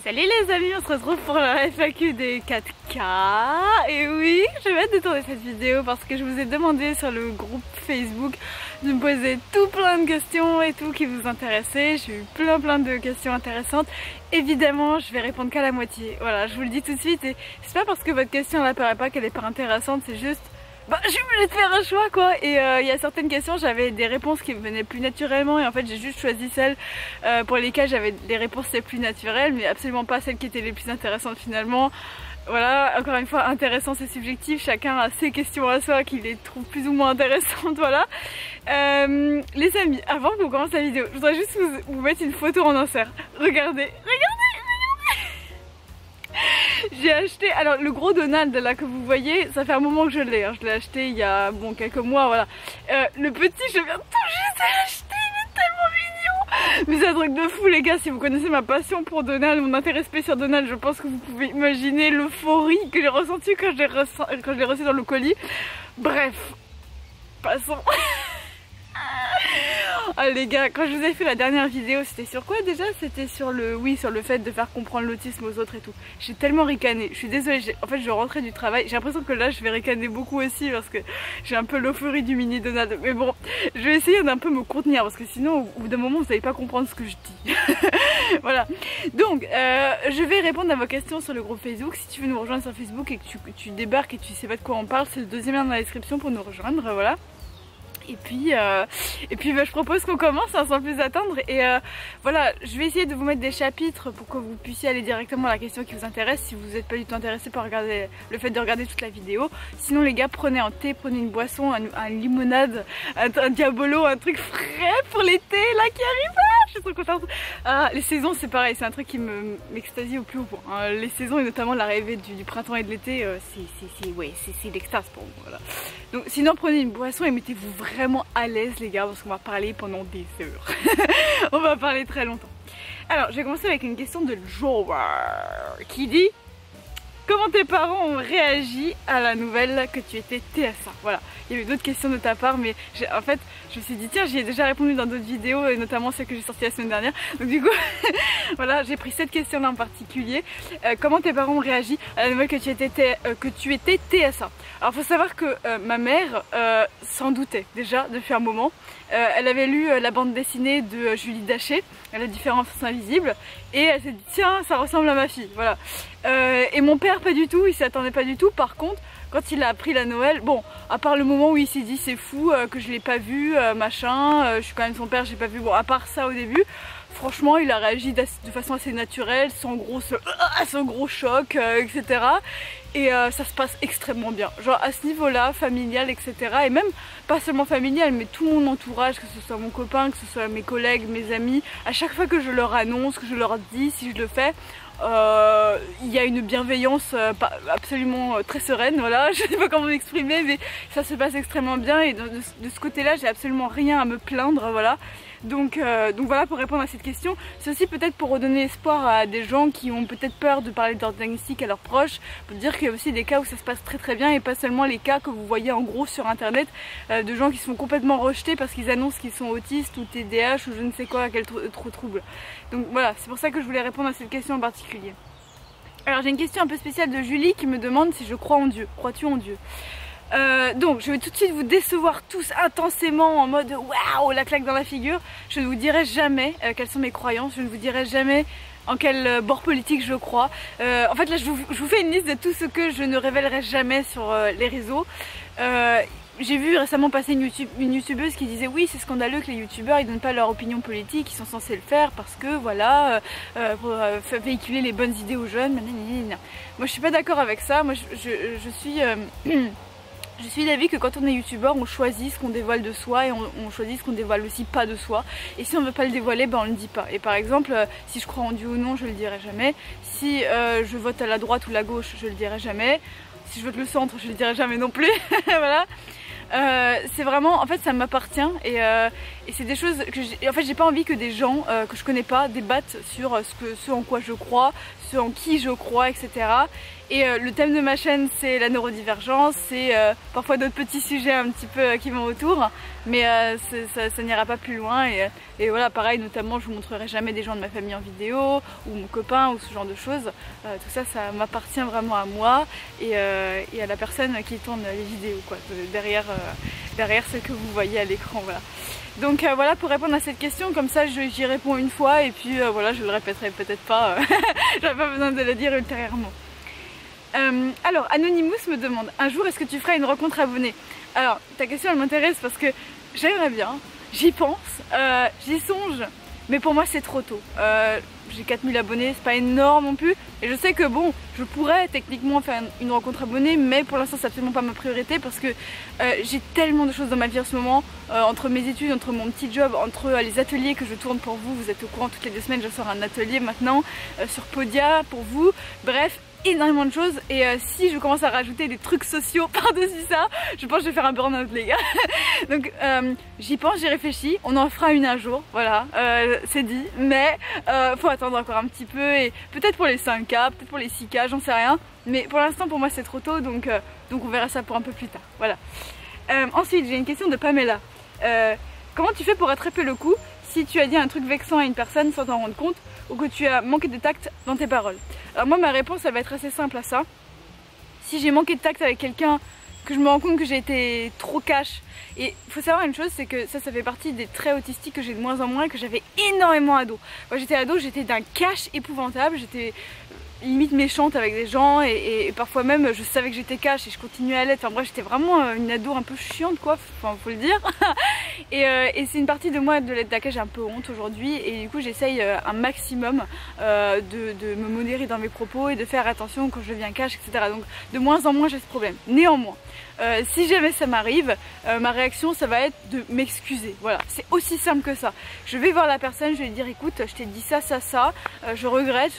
Salut les amis, on se retrouve pour la FAQ des 4K. Et oui, je vais hâte de tourner cette vidéo parce que je vous ai demandé sur le groupe Facebook de me poser tout plein de questions et tout qui vous intéressaient. J'ai eu plein de questions intéressantes. Évidemment, je vais répondre qu'à la moitié. Voilà, je vous le dis tout de suite. Et c'est pas parce que votre question n'apparaît pas qu'elle est pas intéressante, c'est juste... je suis obligée de faire un choix quoi. Et il y a certaines questions, j'avais des réponses qui me venaient plus naturellement et en fait j'ai juste choisi celles pour lesquelles j'avais des réponses les plus naturelles, mais absolument pas celles qui étaient les plus intéressantes finalement. Voilà, encore une fois, intéressant c'est subjectif, chacun a ses questions à soi qui les trouve plus ou moins intéressantes, voilà. Les amis, avant qu'on commence la vidéo, je voudrais juste vous mettre une photo en insert. Regardez. J'ai acheté, alors le gros Donald là que vous voyez, ça fait un moment que je l'ai, hein. Je l'ai acheté il y a quelques mois, voilà. Le petit, je viens tout juste de l'acheter, il est tellement mignon. Mais c'est un truc de fou les gars, si vous connaissez ma passion pour Donald, mon intérêt sur Donald, je pense que vous pouvez imaginer l'euphorie que j'ai ressentie quand je l'ai reçu dans le colis. Bref, passons. Ah les gars, quand je vous ai fait la dernière vidéo, c'était sur quoi déjà? C'était sur le fait de faire comprendre l'autisme aux autres et tout. J'ai tellement ricané, je suis désolée, en fait je rentrais du travail, j'ai l'impression que là je vais ricaner beaucoup aussi parce que j'ai un peu l'euphorie du mini Donald. Mais bon, je vais essayer d'un peu me contenir parce que sinon au bout d'un moment vous n'allez pas comprendre ce que je dis. Voilà, donc je vais répondre à vos questions sur le groupe Facebook. Si tu veux nous rejoindre sur Facebook et que tu débarques et tu sais pas de quoi on parle, c'est le deuxième lien dans la description pour nous rejoindre, voilà. Et puis je propose qu'on commence sans plus attendre et voilà, je vais essayer de vous mettre des chapitres pour que vous puissiez aller directement à la question qui vous intéresse si vous n'êtes pas du tout intéressé par le fait de regarder toute la vidéo. Sinon les gars, prenez un thé, prenez une boisson, un limonade, un diabolo, un truc frais pour l'été là qui arrive. Je suis trop contente. Les saisons c'est pareil, c'est un truc qui m'extasie au plus haut point, hein. Les saisons et notamment l'arrivée du printemps et de l'été, c'est l'extase pour moi, voilà. Donc sinon prenez une boisson et mettez-vous vraiment à l'aise les gars parce qu'on va parler pendant des heures. On va parler très longtemps. Alors je vais commencer avec une question de Joe qui dit: comment tes parents ont réagi à la nouvelle que tu étais TSA? Voilà, il y avait d'autres questions de ta part, mais en fait je me suis dit tiens, j'y ai déjà répondu dans d'autres vidéos et notamment celle que j'ai sortie la semaine dernière. Donc du coup voilà, j'ai pris cette question là en particulier. Comment tes parents ont réagi à la nouvelle que tu étais TSA? Alors faut savoir que ma mère s'en doutait déjà depuis un moment. Elle avait lu la bande dessinée de Julie Daché, La différence invisible, et elle s'est dit tiens, ça ressemble à ma fille, voilà. Et mon père pas du tout, il s'y attendait pas du tout. Par contre quand il a appris la Noël, bon, à part le moment où il s'est dit c'est fou que je l'ai pas vu, machin, je suis quand même son père, j'ai pas vu, bon à part ça au début, franchement il a réagi de façon assez naturelle, sans gros choc, etc. Et ça se passe extrêmement bien, genre à ce niveau là, familial, etc. Et même pas seulement familial, mais tout mon entourage, que ce soit mon copain, que ce soit mes collègues, mes amis, à chaque fois que je leur annonce, que je leur dis si je le fais, il y a une bienveillance absolument très sereine, voilà. Je sais pas comment m'exprimer, mais ça se passe extrêmement bien et de ce côté là j'ai absolument rien à me plaindre, voilà. Donc voilà, pour répondre à cette question, c'est aussi peut-être pour redonner espoir à des gens qui ont peut-être peur de parler de leur diagnostic à leurs proches, pour dire qu'il y a aussi des cas où ça se passe très bien et pas seulement les cas que vous voyez en gros sur internet de gens qui sont complètement rejetés parce qu'ils annoncent qu'ils sont autistes ou TDAH ou je ne sais quoi, quel trouble. Donc voilà, c'est pour ça que je voulais répondre à cette question en particulier. Alors j'ai une question un peu spéciale de Julie qui me demande si je crois en Dieu. Crois-tu en Dieu? Donc je vais tout de suite vous décevoir tous intensément en mode waouh, la claque dans la figure. Je ne vous dirai jamais quelles sont mes croyances, je ne vous dirai jamais en quel bord politique je crois. En fait là je vous fais une liste de tout ce que je ne révélerai jamais sur les réseaux. J'ai vu récemment passer une youtubeuse qui disait oui, c'est scandaleux que les youtubeurs ils donnent pas leur opinion politique, ils sont censés le faire parce que voilà, pour véhiculer les bonnes idées aux jeunes. Moi je suis pas d'accord avec ça. Moi je suis d'avis que quand on est youtubeur, on choisit ce qu'on dévoile de soi et on choisit ce qu'on dévoile aussi pas de soi. Et si on veut pas le dévoiler, ben on le dit pas. Et par exemple, si je crois en Dieu ou non, je le dirai jamais. Si je vote à la droite ou la gauche, je le dirai jamais. Si je vote le centre, je le dirai jamais non plus. Voilà. C'est vraiment, en fait ça m'appartient et c'est des choses que j'ai pas envie que des gens que je connais pas débattent sur ce en quoi je crois, ce en qui je crois, etc. Et le thème de ma chaîne c'est la neurodivergence, c'est parfois d'autres petits sujets un petit peu qui vont autour. mais ça n'ira pas plus loin et voilà, pareil, notamment je vous montrerai jamais des gens de ma famille en vidéo ou mon copain ou ce genre de choses. Tout ça, ça m'appartient vraiment à moi et à la personne qui tourne les vidéos quoi, derrière ce que vous voyez à l'écran, voilà. Donc voilà pour répondre à cette question, comme ça j'y réponds une fois et puis voilà, je le répéterai peut-être pas, j'aurais pas besoin de le dire ultérieurement. Alors Anonymous me demande, un jour est-ce que tu feras une rencontre abonnée? Alors ta question elle m'intéresse parce que j'aimerais bien, j'y pense, j'y songe, mais pour moi c'est trop tôt. J'ai 4000 abonnés, c'est pas énorme non plus, et je sais que bon, je pourrais techniquement faire une rencontre abonnée, mais pour l'instant c'est absolument pas ma priorité parce que j'ai tellement de choses dans ma vie en ce moment, entre mes études, entre mon petit job, entre les ateliers que je tourne pour vous, vous êtes au courant, toutes les 2 semaines je sors un atelier maintenant sur Podia pour vous, bref, énormément de choses, et si je commence à rajouter des trucs sociaux par-dessus ça, je pense que je vais faire un burn-out les gars. Donc j'y pense, j'y réfléchis, on en fera une un jour, voilà, c'est dit, mais faut attendre encore un petit peu, et peut-être pour les 5K, peut-être pour les 6K, j'en sais rien, mais pour l'instant pour moi c'est trop tôt, donc on verra ça pour un peu plus tard, voilà. Ensuite j'ai une question de Pamela, comment tu fais pour attraper le coup si tu as dit un truc vexant à une personne sans t'en rendre compte, ou que tu as manqué de tact dans tes paroles? Alors moi ma réponse elle va être assez simple à ça. Si j'ai manqué de tact avec quelqu'un, que je me rends compte que j'ai été trop cash, et il faut savoir une chose, c'est que ça fait partie des traits autistiques que j'ai de moins en moins, que j'avais énormément ado. Quand j'étais ado, j'étais d'un cash épouvantable, j'étais limite méchante avec des gens et parfois même je savais que j'étais cash et je continuais à l'être. Enfin bref, j'étais vraiment une ado un peu chiante quoi, enfin faut le dire. et c'est une partie de moi de laquelle j'ai un peu honte aujourd'hui, et du coup j'essaye un maximum de me modérer dans mes propos et de faire attention quand je deviens cash, etc. Donc de moins en moins j'ai ce problème. Néanmoins, si jamais ça m'arrive, ma réaction ça va être de m'excuser, voilà, c'est aussi simple que ça. Je vais voir la personne, je vais lui dire écoute, je t'ai dit ça, je regrette,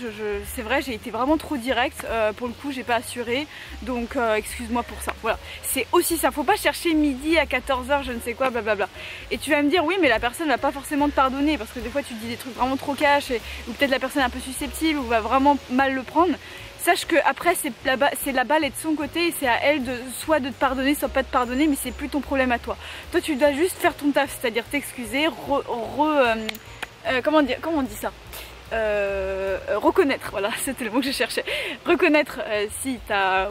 c'est vrai, j'ai été vraiment trop direct, pour le coup j'ai pas assuré, donc excuse-moi pour ça, voilà, c'est aussi ça. Faut pas chercher midi à 14 h je ne sais quoi, blablabla. Et tu vas me dire oui mais la personne va pas forcément te pardonner, parce que des fois tu dis des trucs vraiment trop cash, ou peut-être la personne est un peu susceptible ou va vraiment mal le prendre. Sache que après c'est la balle est de son côté, et c'est à elle de soit de te pardonner, soit pas de te pardonner, mais c'est plus ton problème à toi. Toi tu dois juste faire ton taf, c'est-à-dire t'excuser, comment on dit ça, reconnaître, voilà, c'était le mot que je cherchais. Reconnaître si t'as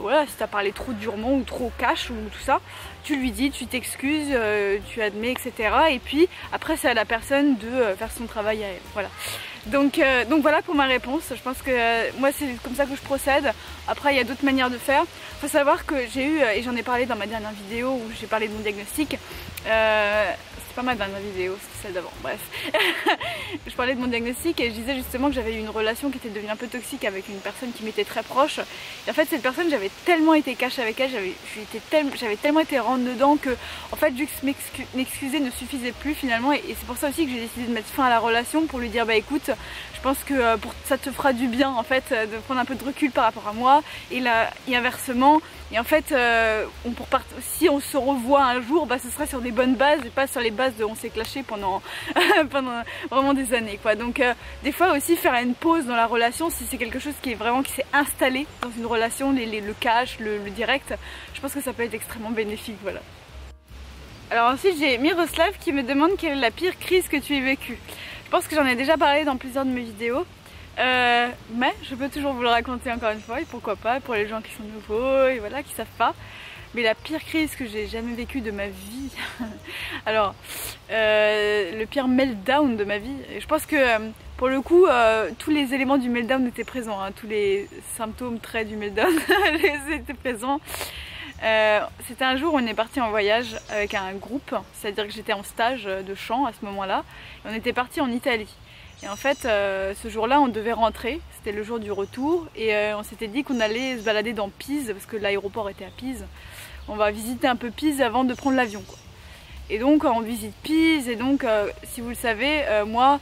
parlé trop durement ou trop cash ou tout ça, tu lui dis, tu t'excuses, tu admets, etc. Et puis après c'est à la personne de faire son travail à elle, voilà. Donc voilà pour ma réponse. Je pense que moi c'est comme ça que je procède. Après il y a d'autres manières de faire. Faut savoir que j'ai eu, et j'en ai parlé dans ma dernière vidéo où j'ai parlé de mon diagnostic, c'est pas ma dernière vidéo, c'est celle d'avant, bref. Je parlais de mon diagnostic et je disais justement que j'avais eu une relation qui était devenue un peu toxique avec une personne qui m'était très proche. Et en fait cette personne, j'avais tellement été cash avec elle, j'avais tellement été rentre dedans que en fait juste m'excuser ne suffisait plus finalement, et c'est pour ça aussi que j'ai décidé de mettre fin à la relation, pour lui dire bah écoute, je pense que ça te fera du bien en fait de prendre un peu de recul par rapport à moi, et inversement. Et en fait, si on se revoit un jour, bah, ce sera sur des bonnes bases et pas sur les bases de on s'est clashé pendant vraiment des années, quoi. Donc des fois aussi faire une pause dans la relation, si c'est quelque chose qui s'est installé dans une relation, le cash, le direct, je pense que ça peut être extrêmement bénéfique, voilà. Alors ensuite j'ai Miroslav qui me demande quelle est la pire crise que tu aies vécue. Je pense que j'en ai déjà parlé dans plusieurs de mes vidéos. Mais je peux toujours vous le raconter encore une fois, et pourquoi pas pour les gens qui sont nouveaux et voilà, qui savent pas. Mais la pire crise que j'ai jamais vécue de ma vie, alors le pire meltdown de ma vie, et je pense que pour le coup tous les éléments du meltdown étaient présents, hein, tous les symptômes, traits du meltdown étaient présents. C'était un jour où on est parti en voyage avec un groupe, c'est-à-dire que j'étais en stage de chant à ce moment-là, et on était parti en Italie. Et en fait, ce jour-là, on devait rentrer, c'était le jour du retour, et on s'était dit qu'on allait se balader dans Pise, parce que l'aéroport était à Pise. On va visiter un peu Pise avant de prendre l'avion, quoi. Et donc, on visite Pise, et donc, si vous le savez, moi,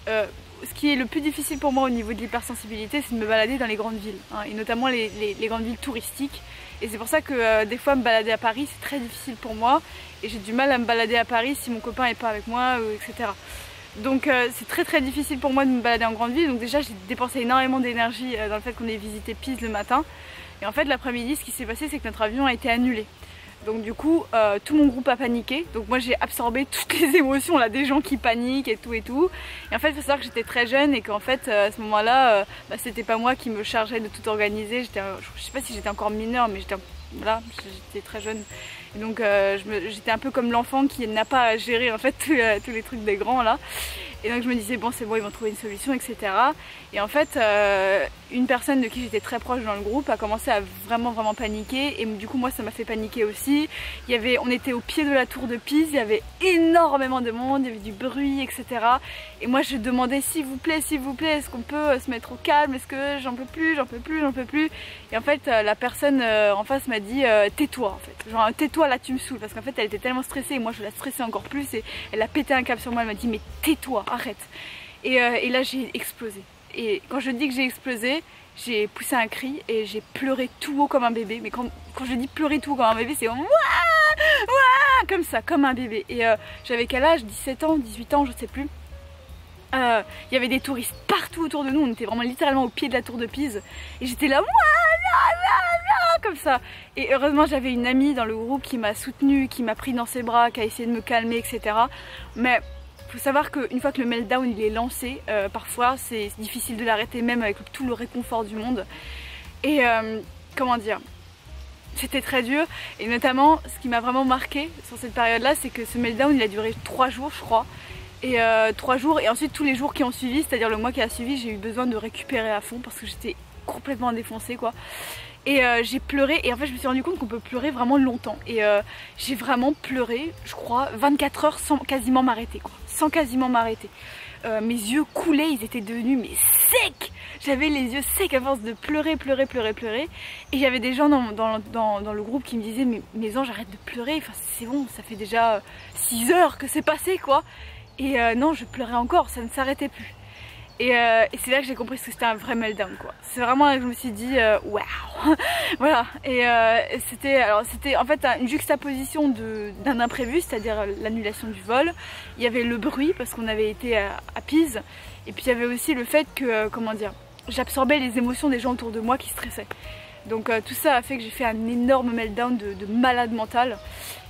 ce qui est le plus difficile pour moi au niveau de l'hypersensibilité, c'est de me balader dans les grandes villes, hein, et notamment les grandes villes touristiques. Et c'est pour ça que des fois, me balader à Paris, c'est très difficile pour moi, et j'ai du mal à me balader à Paris si mon copain n'est pas avec moi, etc. Donc c'est très difficile pour moi de me balader en grande ville. Donc déjà j'ai dépensé énormément d'énergie dans le fait qu'on ait visité Pise le matin. Et en fait l'après-midi ce qui s'est passé c'est que notre avion a été annulé. Donc du coup tout mon groupe a paniqué, donc moi j'ai absorbé toutes les émotions là, des gens qui paniquent et tout. Et en fait il faut savoir que j'étais très jeune et qu'en fait à ce moment là c'était pas moi qui me chargeais de tout organiser. Je sais pas si j'étais encore mineure, mais j'étais très jeune. Et donc j'étais un peu comme l'enfant qui n'a pas à gérer en fait tous les trucs des grands là. Et donc je me disais bon c'est bon, ils vont trouver une solution, etc. Et en fait une personne de qui j'étais très proche dans le groupe a commencé à vraiment paniquer. Et du coup moi ça m'a fait paniquer aussi. On était au pied de la tour de Pise, il y avait énormément de monde, il y avait du bruit, etc. Et moi je demandais s'il vous plaît, est-ce qu'on peut se mettre au calme, est-ce que j'en peux plus. Et en fait la personne en face m'a dit tais-toi en fait. Genre tais-toi là tu me saoules, parce qu'en fait elle était tellement stressée et moi je la stressais encore plus et elle a pété un câble sur moi, elle m'a dit mais tais-toi, arrête. Et là j'ai explosé. Et quand je dis que j'ai explosé, j'ai poussé un cri et j'ai pleuré tout haut comme un bébé. Mais quand je dis pleurer tout haut comme un bébé, c'est comme ça, comme un bébé. Et j'avais quel âge? 17 ans, 18 ans, je sais plus. Il y avait des touristes partout autour de nous, on était vraiment littéralement au pied de la tour de Pise. Et j'étais là, comme ça. Et heureusement j'avais une amie dans le groupe qui m'a soutenue, qui m'a pris dans ses bras, qui a essayé de me calmer, etc. Mais faut savoir qu'une fois que le meltdown il est lancé, parfois c'est difficile de l'arrêter même avec tout le réconfort du monde. Et comment dire, c'était très dur. Et notamment ce qui m'a vraiment marqué sur cette période là, c'est que ce meltdown il a duré 3 jours je crois. Et 3 jours et ensuite tous les jours qui ont suivi, c'est-à-dire le mois qui a suivi, j'ai eu besoin de récupérer à fond parce que j'étais complètement défoncée quoi. Et j'ai pleuré et en fait je me suis rendu compte qu'on peut pleurer vraiment longtemps. Et j'ai vraiment pleuré, je crois, 24 heures sans quasiment m'arrêter quoi. Sans quasiment m'arrêter. Mes yeux coulaient, ils étaient devenus mais secs. J'avais les yeux secs à force de pleurer. Et j'avais des gens dans le groupe qui me disaient mais anges, arrête de pleurer, enfin, c'est bon, ça fait déjà 6 heures que c'est passé quoi. Et non, je pleurais encore, ça ne s'arrêtait plus. Et c'est là que j'ai compris que c'était un vrai meltdown quoi. C'est vraiment là que je me suis dit waouh. Voilà. Et c'était en fait une juxtaposition d'un imprévu, c'est-à-dire l'annulation du vol. Il y avait le bruit parce qu'on avait été à Pise. Et puis il y avait aussi le fait que comment dire, j'absorbais les émotions des gens autour de moi qui stressaient. Donc tout ça a fait que j'ai fait un énorme meltdown de malade mental.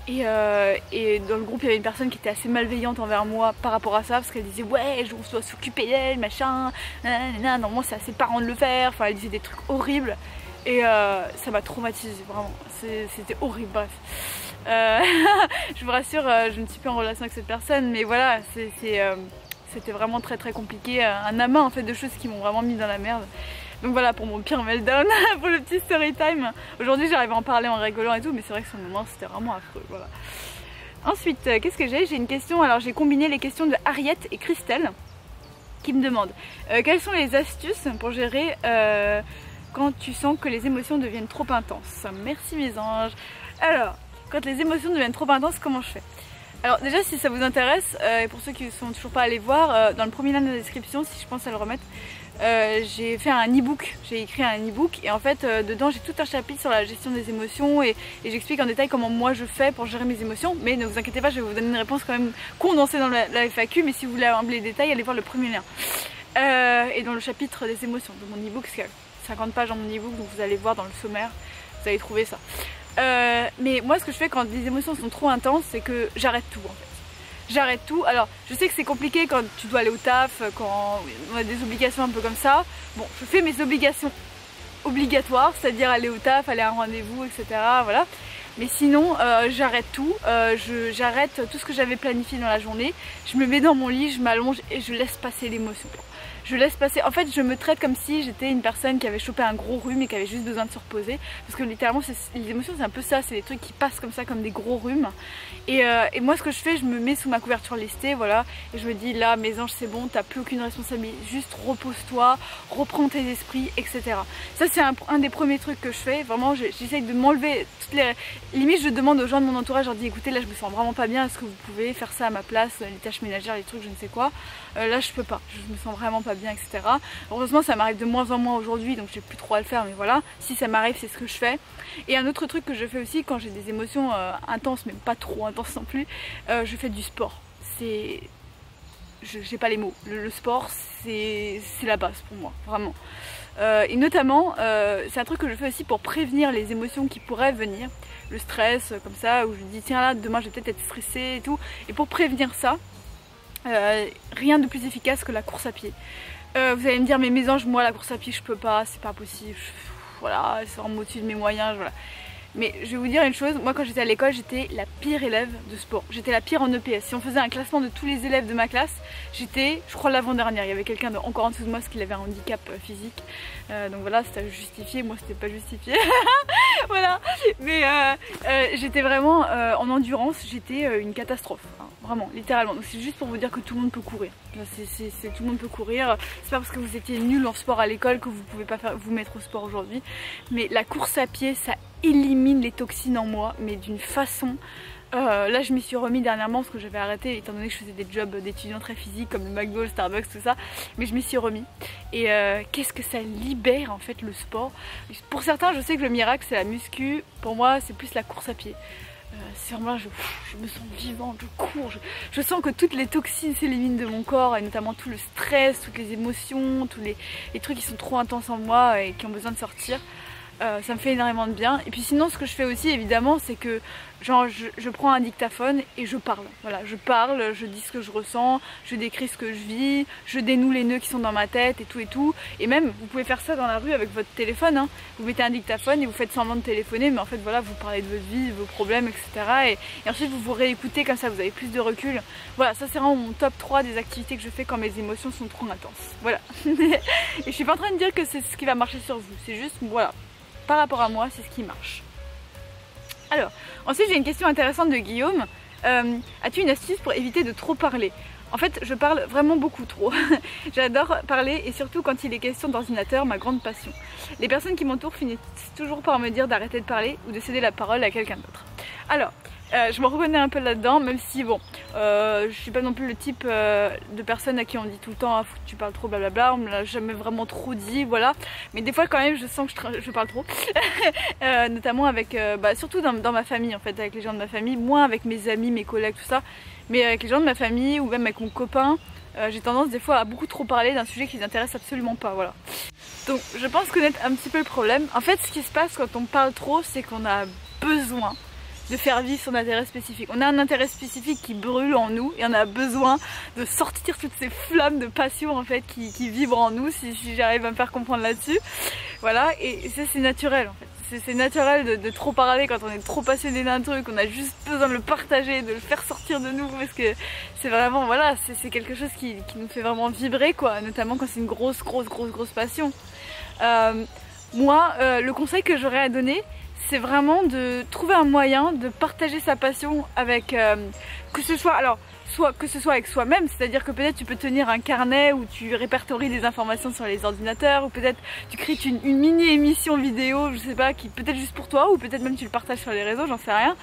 Et dans le groupe il y avait une personne qui était assez malveillante envers moi par rapport à ça, parce qu'elle disait ouais je dois s'occuper d'elle machin, normalement c'est à ses parents de le faire, enfin elle disait des trucs horribles. Et ça m'a traumatisée vraiment, c'était horrible, bref. Je vous rassure, je ne suis plus en relation avec cette personne, mais voilà, c'était vraiment très compliqué, un amas en fait de choses qui m'ont vraiment mis dans la merde. Donc voilà pour mon pire meltdown, pour le petit story time. Aujourd'hui j'arrive à en parler en rigolant et tout, mais c'est vrai que ce moment c'était vraiment affreux, voilà. Ensuite, qu'est-ce que j'ai? J'ai une question, alors j'ai combiné les questions de Harriet et Christelle qui me demandent quelles sont les astuces pour gérer quand tu sens que les émotions deviennent trop intenses. Merci mes anges. Alors, quand les émotions deviennent trop intenses, comment je fais? Alors déjà si ça vous intéresse, et pour ceux qui ne sont toujours pas allés voir, dans le premier lien de la description, si je pense à le remettre, j'ai fait un e-book, j'ai écrit un e-book et en fait dedans j'ai tout un chapitre sur la gestion des émotions et j'explique en détail comment moi je fais pour gérer mes émotions. Mais ne vous inquiétez pas, je vais vous donner une réponse quand même condensée dans la FAQ, mais si vous voulez avoir les détails, allez voir le premier lien. Et dans le chapitre des émotions de mon e-book, parce qu'il y a 50 pages dans mon e-book, donc vous allez voir dans le sommaire, vous allez trouver ça. Mais moi ce que je fais quand les émotions sont trop intenses, c'est que j'arrête tout en fait. J'arrête tout. Alors je sais que c'est compliqué quand tu dois aller au taf, quand on a des obligations un peu comme ça. Bon, je fais mes obligations obligatoires, c'est-à-dire aller au taf, aller à un rendez-vous, etc. Voilà. Mais sinon j'arrête tout, j'arrête tout ce que j'avais planifié dans la journée. Je me mets dans mon lit, je m'allonge et je laisse passer l'émotion. Je laisse passer, en fait je me traite comme si j'étais une personne qui avait chopé un gros rhume et qui avait juste besoin de se reposer. Parce que littéralement les émotions c'est un peu ça, c'est des trucs qui passent comme ça comme des gros rhumes. Et moi ce que je fais, je me mets sous ma couverture lestée, voilà. Et je me dis là mes anges c'est bon, t'as plus aucune responsabilité, juste repose-toi, reprends tes esprits, etc. Ça c'est un des premiers trucs que je fais, vraiment j'essaye de m'enlever toutes les... Limite je demande aux gens de mon entourage, je leur dis écoutez là je me sens vraiment pas bien, est-ce que vous pouvez faire ça à ma place, les tâches ménagères, les trucs je ne sais quoi. Là je peux pas, je me sens vraiment pas bien, etc. Heureusement ça m'arrive de moins en moins aujourd'hui, donc j'ai plus trop à le faire, mais voilà, si ça m'arrive c'est ce que je fais. Et un autre truc que je fais aussi quand j'ai des émotions intenses, mais pas trop intenses non plus, je fais du sport. C'est... j'ai pas les mots, le sport c'est la base pour moi, vraiment. Et notamment, c'est un truc que je fais aussi pour prévenir les émotions qui pourraient venir. Le stress, comme ça, où je me dis tiens là, demain je vais peut-être être stressée et tout. Et pour prévenir ça, rien de plus efficace que la course à pied. Vous allez me dire mais Mésange, moi la course à pied je peux pas, c'est pas possible. Voilà, c'est vraiment au-dessus de mes moyens, voilà. Mais je vais vous dire une chose, moi quand j'étais à l'école j'étais la pire élève de sport. J'étais la pire en EPS. Si on faisait un classement de tous les élèves de ma classe, j'étais, je crois, l'avant-dernière. Il y avait quelqu'un encore en dessous de moi parce qu'il avait un handicap physique. Donc voilà, c'était justifié, moi c'était pas justifié. Voilà, mais j'étais vraiment en endurance, j'étais une catastrophe. Hein. Vraiment, littéralement. Donc c'est juste pour vous dire que tout le monde peut courir. Tout le monde peut courir. C'est pas parce que vous étiez nul en sport à l'école que vous pouvez pas vous mettre au sport aujourd'hui. Mais la course à pied, ça élimine les toxines en moi, mais d'une façon... là je m'y suis remis dernièrement parce que j'avais arrêté étant donné que je faisais des jobs d'étudiants très physiques comme le McDo, le Starbucks, tout ça. Mais je m'y suis remis. Et qu'est-ce que ça libère en fait le sport. Pour certains je sais que le miracle c'est la muscu. Pour moi c'est plus la course à pied. C'est vraiment, je me sens vivante, je cours, je sens que toutes les toxines s'éliminent de mon corps et notamment tout le stress, toutes les émotions, tous les trucs qui sont trop intenses en moi et qui ont besoin de sortir. Ça me fait énormément de bien. Et puis sinon ce que je fais aussi évidemment c'est que genre je prends un dictaphone et je parle. Voilà, je parle, je dis ce que je ressens, je décris ce que je vis, je dénoue les nœuds qui sont dans ma tête et tout et tout. Et même vous pouvez faire ça dans la rue avec votre téléphone, hein. Vous mettez un dictaphone et vous faites semblant de téléphoner, mais en fait voilà, vous parlez de votre vie, de vos problèmes, etc. Et ensuite vous vous réécoutez, comme ça vous avez plus de recul. Voilà, ça c'est vraiment mon top 3 des activités que je fais quand mes émotions sont trop intenses. Voilà. Et je suis pas en train de dire que c'est ce qui va marcher sur vous, c'est juste voilà. Par rapport à moi, c'est ce qui marche. Alors, ensuite j'ai une question intéressante de Guillaume. As-tu une astuce pour éviter de trop parler? En fait, je parle vraiment beaucoup trop. J'adore parler et surtout quand il est question d'ordinateur, ma grande passion. Les personnes qui m'entourent finissent toujours par me dire d'arrêter de parler ou de céder la parole à quelqu'un d'autre. Alors, je me reconnais un peu là-dedans, même si bon, je suis pas non plus le type de personne à qui on dit tout le temps ah, faut que tu parles trop blablabla, on me l'a jamais vraiment trop dit, voilà. Mais des fois quand même je sens que je parle trop, notamment avec, surtout dans ma famille en fait, avec les gens de ma famille, moins avec mes amis, mes collègues, tout ça, mais avec les gens de ma famille ou même avec mon copain. J'ai tendance des fois à beaucoup trop parler d'un sujet qui les intéresse absolument pas, voilà. Donc je pense connaître un petit peu le problème. En fait ce qui se passe quand on parle trop, c'est qu'on a besoin de faire vivre son intérêt spécifique. On a un intérêt spécifique qui brûle en nous et on a besoin de sortir toutes ces flammes de passion en fait qui vibrent en nous, si j'arrive à me faire comprendre là-dessus. Voilà, et ça c'est naturel en fait. C'est naturel de trop parler quand on est trop passionné d'un truc, on a juste besoin de le partager, de le faire sortir de nous parce que c'est vraiment, voilà, c'est quelque chose qui nous fait vraiment vibrer quoi, notamment quand c'est une grosse passion. Moi, le conseil que j'aurais à donner, c'est vraiment de trouver un moyen de partager sa passion avec, que ce soit avec soi-même, c'est-à-dire que peut-être tu peux tenir un carnet où tu répertories des informations sur les ordinateurs, ou peut-être tu crées une mini-émission vidéo, je sais pas, qui peut-être juste pour toi, ou peut-être même tu le partages sur les réseaux, j'en sais rien,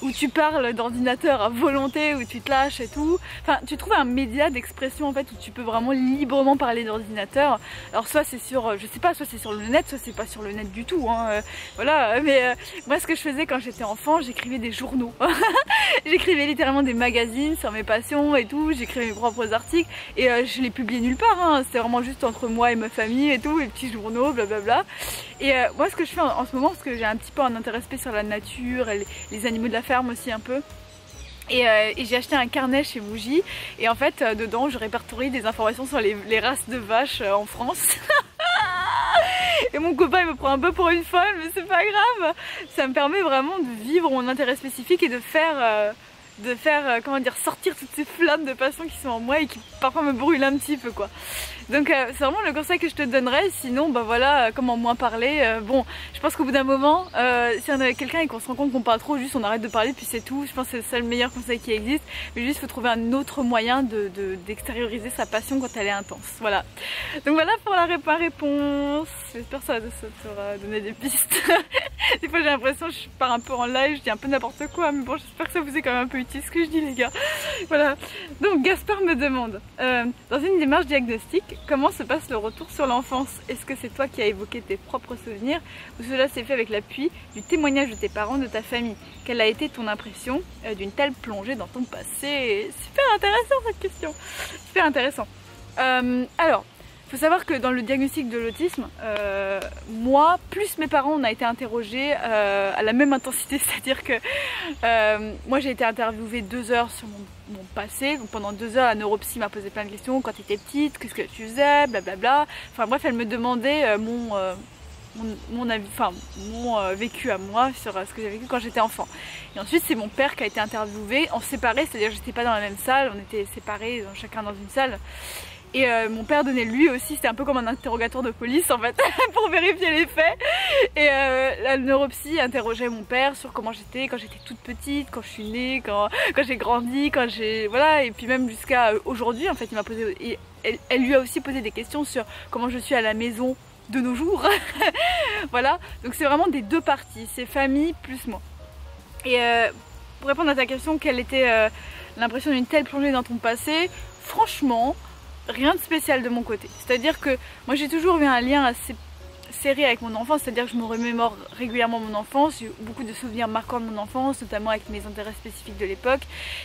où tu parles d'ordinateur à volonté, où tu te lâches et tout. Enfin, tu trouves un média d'expression en fait où tu peux vraiment librement parler d'ordinateur. Alors soit c'est sur, je sais pas, soit c'est sur le net, soit c'est pas sur le net du tout, hein, voilà. Mais moi ce que je faisais quand j'étais enfant, j'écrivais des journaux. J'écrivais littéralement des magazines sur mes passions et tout, j'écrivais mes propres articles et je les publiais nulle part, hein. C'était vraiment juste entre moi et ma famille et tout, les petits journaux, blablabla. Et moi ce que je fais en ce moment, parce que j'ai un petit peu un intérêt sur la nature, les animaux de la ferme aussi un peu. Et j'ai acheté un carnet chez Bougie et en fait dedans je répertorie des informations sur les races de vaches en France. Et mon copain il me prend un peu pour une folle, mais c'est pas grave. Ça me permet vraiment de vivre mon intérêt spécifique et de faire comment dire, sortir toutes ces flammes de passion qui sont en moi et qui parfois me brûlent un petit peu quoi. Donc c'est vraiment le conseil que je te donnerais. Sinon bah voilà, comment moins parler, bon je pense qu'au bout d'un moment si on est avec quelqu'un et qu'on se rend compte qu'on parle trop, juste on arrête de parler puis c'est tout. Je pense que c'est ça le meilleur conseil qui existe, mais juste il faut trouver un autre moyen d'extérioriser sa passion quand elle est intense, voilà. Donc voilà pour ma réponse, j'espère que ça t'aura donné des pistes. Des fois j'ai l'impression que je pars un peu en live, je dis un peu n'importe quoi, mais bon j'espère que ça vous est quand même un peu utile ce que je dis les gars. Voilà, donc Gaspard me demande, dans une démarche diagnostique, comment se passe le retour sur l'enfance? Est-ce que c'est toi qui as évoqué tes propres souvenirs ou cela s'est fait avec l'appui du témoignage de tes parents, de ta famille? Quelle a été ton impression d'une telle plongée dans ton passé? Super intéressant cette question, super intéressant. Alors, Faut savoir que dans le diagnostic de l'autisme, moi plus mes parents on a été interrogés à la même intensité, c'est-à-dire que moi j'ai été interviewée 2 heures sur mon passé, donc pendant 2 heures la neuropsy m'a posé plein de questions, quand tu étais petite, qu'est-ce que tu faisais, blablabla, enfin bref elle me demandait mon avis, enfin mon vécu à moi sur ce que j'ai vécu quand j'étais enfant. Et ensuite c'est mon père qui a été interviewé en séparé, c'est-à-dire j'étais pas dans la même salle, on était séparés chacun dans une salle. Et mon père donnait lui aussi, c'était un peu comme un interrogatoire de police en fait, pour vérifier les faits. Et la neuropsy interrogeait mon père sur comment j'étais quand j'étais toute petite, quand je suis née, quand j'ai grandi, quand j'ai... Voilà, et puis même jusqu'à aujourd'hui en fait, il m'a posé... Et elle lui a aussi posé des questions sur comment je suis à la maison de nos jours. Voilà, donc c'est vraiment des 2 parties, c'est famille plus moi. Et pour répondre à ta question, quelle était l'impression d'une telle plongée dans ton passé, franchement... Rien de spécial de mon côté, c'est-à-dire que moi j'ai toujours eu un lien assez serré avec mon enfance, c'est-à-dire que je me remémore régulièrement mon enfance, j'ai beaucoup de souvenirs marquants de mon enfance, notamment avec mes intérêts spécifiques de l'époque.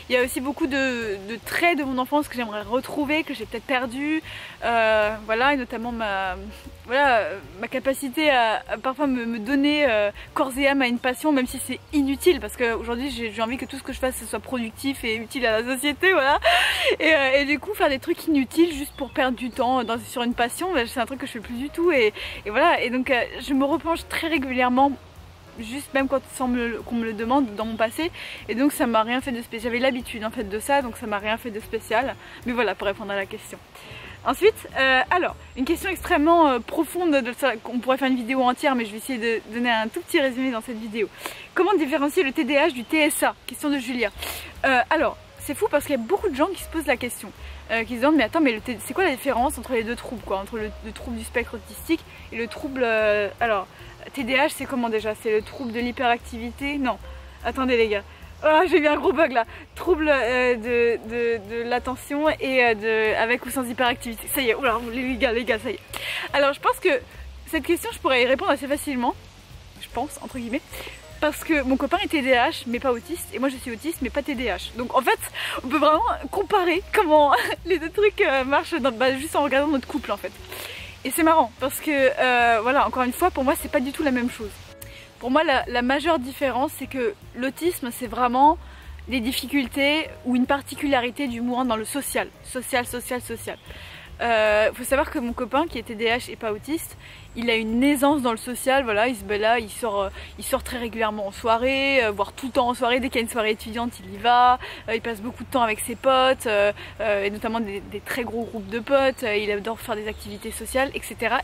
Il y a aussi beaucoup de traits de mon enfance que j'aimerais retrouver, que j'ai peut-être perdu, voilà, et notamment ma capacité à parfois me donner corps et âme à une passion, même si c'est inutile, parce qu'aujourd'hui j'ai envie que tout ce que je fasse ce soit productif et utile à la société, voilà. Et du coup faire des trucs inutiles juste pour perdre du temps sur une passion, c'est un truc que je fais plus du tout, et voilà. Et donc je me replonge très régulièrement, juste même quand qu'on me le demande dans mon passé, et donc ça m'a rien fait de spécial. J'avais l'habitude en fait de ça, donc ça m'a rien fait de spécial, mais voilà, pour répondre à la question. Ensuite, alors, une question extrêmement profonde, on pourrait faire une vidéo entière, mais je vais essayer de donner un tout petit résumé dans cette vidéo. Comment différencier le TDAH du TSA? Question de Julia. Alors, c'est fou parce qu'il y a beaucoup de gens qui se posent la question, qui se demandent mais attends, mais c'est quoi la différence entre les 2 troubles, quoi, entre le trouble du spectre autistique et le trouble... alors, TDAH c'est comment déjà? C'est le trouble de l'hyperactivité? Non, attendez les gars. Oh, j'ai eu un gros bug là. Trouble de l'attention et avec ou sans hyperactivité. Ça y est, oula, les gars, ça y est. Alors je pense que cette question je pourrais y répondre assez facilement, je pense, entre guillemets. Parce que mon copain est TDAH mais pas autiste, et moi je suis autiste mais pas TDAH. Donc en fait on peut vraiment comparer comment les 2 trucs marchent juste en regardant notre couple en fait. Et c'est marrant parce que voilà, encore une fois, pour moi c'est pas du tout la même chose. Pour moi la majeure différence c'est que l'autisme c'est vraiment des difficultés ou une particularité du mouvement dans le social. Social. Faut savoir que mon copain qui est TDAH et pas autiste, il a une aisance dans le social, voilà, il sort très régulièrement en soirée, voire tout le temps en soirée, dès qu'il y a une soirée étudiante il y va, il passe beaucoup de temps avec ses potes, et notamment des très gros groupes de potes, il adore faire des activités sociales, etc.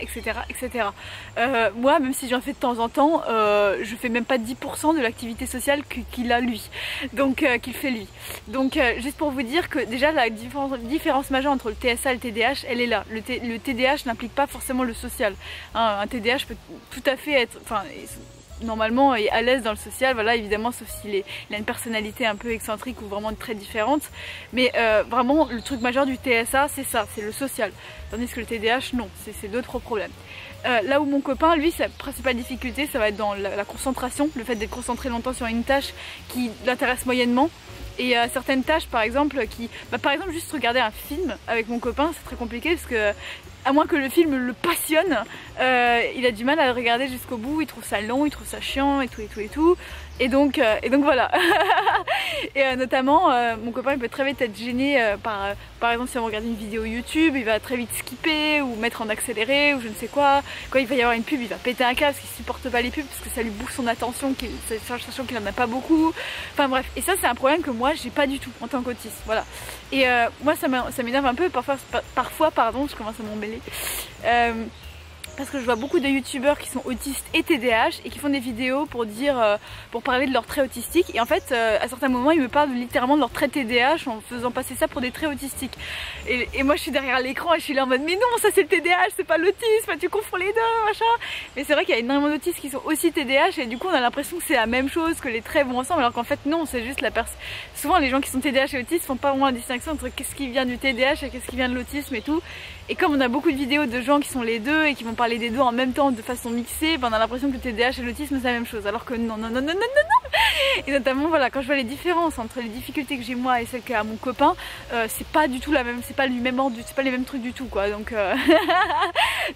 Moi, même si j'en fais de temps en temps, je fais même pas 10% de l'activité sociale qu'il a lui, donc qu'il fait lui. Donc juste pour vous dire que déjà la différence majeure entre le TSA et le TDAH, elle est là. Le TDAH n'implique pas forcément le social. Un TDAH peut tout à fait être, enfin normalement est à l'aise dans le social, voilà, évidemment, sauf s'il a une personnalité un peu excentrique ou vraiment très différente, mais vraiment le truc majeur du TSA c'est ça, c'est le social, tandis que le TDAH non, c'est d'autres problèmes. Là où mon copain, lui, sa principale difficulté ça va être dans la concentration, le fait d'être concentré longtemps sur une tâche qui l'intéresse moyennement. Et certaines tâches par exemple par exemple juste regarder un film avec mon copain c'est très compliqué parce que à moins que le film le passionne, il a du mal à le regarder jusqu'au bout, il trouve ça long, il trouve ça chiant et tout. Et donc voilà. Et notamment mon copain il peut très vite être gêné par exemple si on regarde une vidéo YouTube, il va très vite skipper ou mettre en accéléré ou je ne sais quoi. Quand il va y avoir une pub il va péter un câble parce qu'il supporte pas les pubs parce que ça lui bouffe son attention, sachant qu'il en a pas beaucoup. Enfin bref, et ça c'est un problème que moi j'ai pas du tout en tant qu'autiste, voilà. Et moi ça m'énerve un peu parfois pardon, je commence à m'embêler. Parce que je vois beaucoup de youtubeurs qui sont autistes et TDAH et qui font des vidéos pour parler de leurs traits autistiques, et en fait à certains moments ils me parlent littéralement de leurs traits TDAH en faisant passer ça pour des traits autistiques, et moi je suis derrière l'écran et je suis là en mode mais non, ça c'est le TDAH, c'est pas l'autisme, tu confonds les deux machin. Mais c'est vrai qu'il y a énormément d'autistes qui sont aussi TDAH et du coup on a l'impression que c'est la même chose, que les traits vont ensemble, alors qu'en fait non, c'est juste la personne. Souvent les gens qui sont TDAH et autistes font pas vraiment la distinction entre qu'est-ce qui vient du TDAH et qu'est-ce qui vient de l'autisme et tout. Et comme on a beaucoup de vidéos de gens qui sont les deux et qui vont parler des deux en même temps de façon mixée, ben on a l'impression que le TDAH et l'autisme c'est la même chose, alors que non. Et notamment voilà, quand je vois les différences entre les difficultés que j'ai moi et celles qu'a mon copain, c'est pas du tout la même, c'est pas du même ordre, c'est pas les mêmes trucs du tout quoi. Donc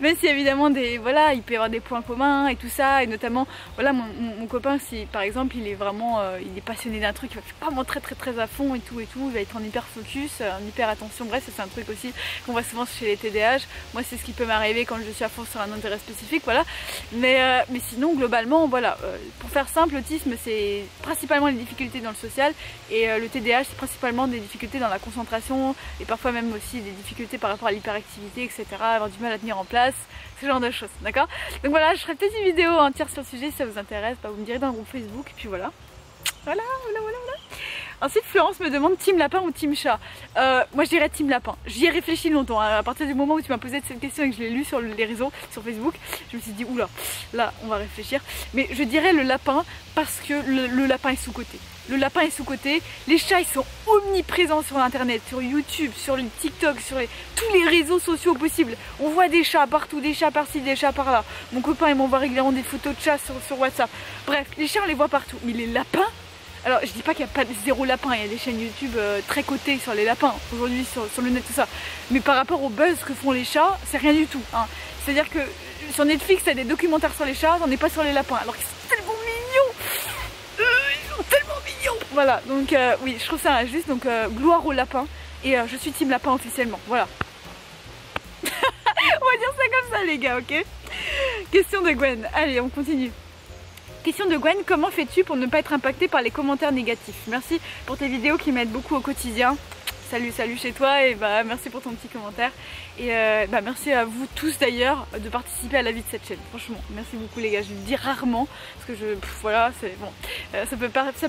même si évidemment voilà, il peut y avoir des points communs et tout ça, et notamment voilà mon copain, si par exemple il est vraiment il est passionné d'un truc, il va vraiment très à fond et tout, il va être en hyper focus, en hyper attention, bref ça c'est un truc aussi qu'on voit souvent chez les TDAH. Moi c'est ce qui peut m'arriver quand je suis à fond sur un intérêt spécifique, voilà. Mais sinon globalement voilà, pour faire simple, l'autisme c'est principalement les difficultés dans le social, et le TDAH c'est principalement des difficultés dans la concentration, et parfois même aussi des difficultés par rapport à l'hyperactivité, etc., avoir du mal à tenir en place, ce genre de choses, d'accord. Donc voilà, je ferai peut-être une vidéo entière sur le sujet si ça vous intéresse, vous me direz dans le groupe Facebook, et puis voilà. Voilà. Ensuite Florence me demande team lapin ou team chat. Moi je dirais team lapin. J'y ai réfléchi longtemps, hein. À partir du moment où tu m'as posé cette question et que je l'ai lu sur les réseaux, sur Facebook, je me suis dit oula, là on va réfléchir. Mais je dirais le lapin parce que le lapin est sous-coté. Le lapin est sous-coté, les chats ils sont omniprésents sur internet, sur YouTube, sur le TikTok, sur tous les réseaux sociaux possibles. On voit des chats partout, des chats par-ci, des chats par-là. Mon copain il m'envoie régulièrement des photos de chats sur WhatsApp. Bref, les chats on les voit partout, mais les lapins, alors je dis pas qu'il n'y a pas de zéro lapin, il y a des chaînes YouTube très cotées sur les lapins aujourd'hui sur le net, tout ça. Mais par rapport au buzz que font les chats, c'est rien du tout, hein. C'est-à-dire que sur Netflix, il y a des documentaires sur les chats, on n'est pas sur les lapins, alors qu'ils sont tellement mignons. Ils sont tellement mignons. Voilà, donc oui, je trouve ça injuste, donc gloire aux lapins, et je suis team lapin officiellement, voilà. On va dire ça comme ça les gars, ok. Question de Gwen, allez on continue. Question de Gwen, comment fais-tu pour ne pas être impacté par les commentaires négatifs? Merci pour tes vidéos qui m'aident beaucoup au quotidien. Salut chez toi, et bah merci pour ton petit commentaire. Et bah merci à vous tous d'ailleurs de participer à la vie de cette chaîne. Franchement, merci beaucoup les gars, je le dis rarement parce que voilà, c'est bon. Ça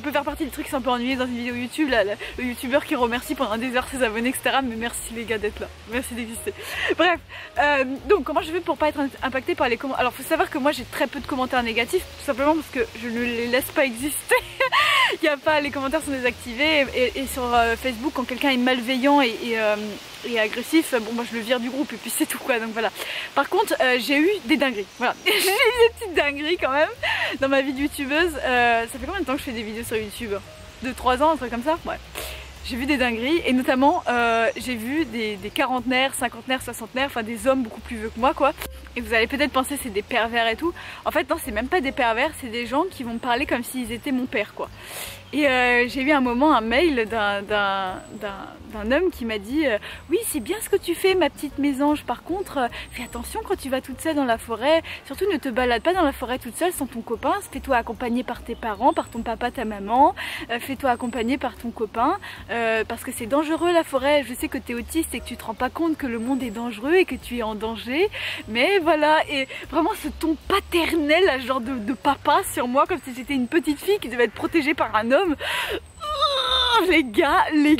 peut faire partie du truc, c'est un peu ennuyé dans une vidéo YouTube, le youtubeur qui remercie pendant des heures ses abonnés, etc. Mais merci les gars d'être là, merci d'exister. Bref, donc comment je fais pour pas être impacté par les commentaires? Alors faut savoir que moi j'ai très peu de commentaires négatifs, tout simplement parce que je ne les laisse pas exister. Il y a pas, les commentaires sont désactivés, et sur Facebook quand quelqu'un est malveillant et agressif, bon moi je le vire du groupe et puis c'est tout quoi, donc voilà. Par contre j'ai eu des dingueries, voilà. J'ai eu des petites dingueries quand même dans ma vie de youtubeuse. Ça fait combien de temps que je fais des vidéos sur YouTube? 2-3 ans, un truc comme ça, ouais. J'ai vu des dingueries, et notamment j'ai vu des quarantenaires, cinquantenaires, soixantenaires, enfin des hommes beaucoup plus vieux que moi quoi. Et vous allez peut-être penser c'est des pervers et tout. En fait non, c'est même pas des pervers, c'est des gens qui vont me parler comme s'ils étaient mon père quoi. Et j'ai eu un moment un mail d'un homme qui m'a dit oui c'est bien ce que tu fais ma petite mésange, par contre fais attention quand tu vas toute seule dans la forêt, surtout ne te balade pas dans la forêt toute seule sans ton copain, fais-toi accompagner par tes parents, par ton papa, ta maman, fais-toi accompagner par ton copain, parce que c'est dangereux la forêt, je sais que tu es autiste et que tu te rends pas compte que le monde est dangereux et que tu es en danger, mais voilà. Et vraiment ce ton paternel, là, genre de papa sur moi, comme si j'étais une petite fille qui devait être protégée par un homme. Oh, les gars, mais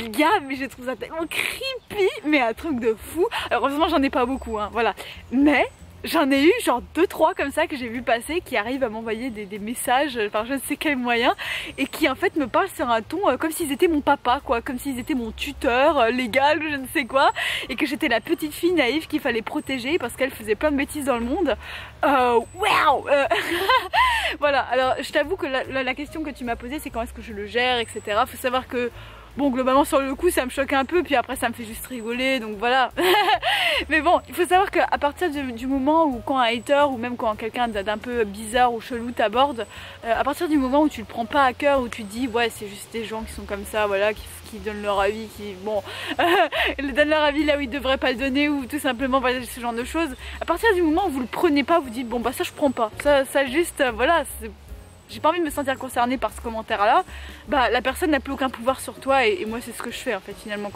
je trouve ça tellement creepy, mais un truc de fou. Alors heureusement j'en ai pas beaucoup, hein, voilà. Mais j'en ai eu genre 2-3 comme ça que j'ai vu passer, qui arrivent à m'envoyer des messages par je ne sais quel moyen, et qui en fait me parlent sur un ton comme s'ils étaient mon papa quoi, comme s'ils étaient mon tuteur légal ou je ne sais quoi, et que j'étais la petite fille naïve qu'il fallait protéger parce qu'elle faisait plein de bêtises dans le monde. Waouh. Voilà, alors je t'avoue que la question que tu m'as posée c'est comment est-ce que je le gère, etc. Faut savoir que bon, globalement sur le coup ça me choque un peu, puis après ça me fait juste rigoler, donc voilà. Mais bon, il faut savoir qu'à partir du moment où quand un hater ou même quand quelqu'un d'un peu bizarre ou chelou t'aborde, à partir du moment où tu le prends pas à cœur, où tu te dis ouais c'est juste des gens qui sont comme ça, voilà, qui donnent leur avis, qui bon donnent leur avis là où ils devraient pas le donner, ou tout simplement voilà, ce genre de choses, à partir du moment où vous le prenez pas, vous dites bon bah ça je prends pas, ça juste voilà, j'ai pas envie de me sentir concernée par ce commentaire là, bah la personne n'a plus aucun pouvoir sur toi, et moi c'est ce que je fais en fait finalement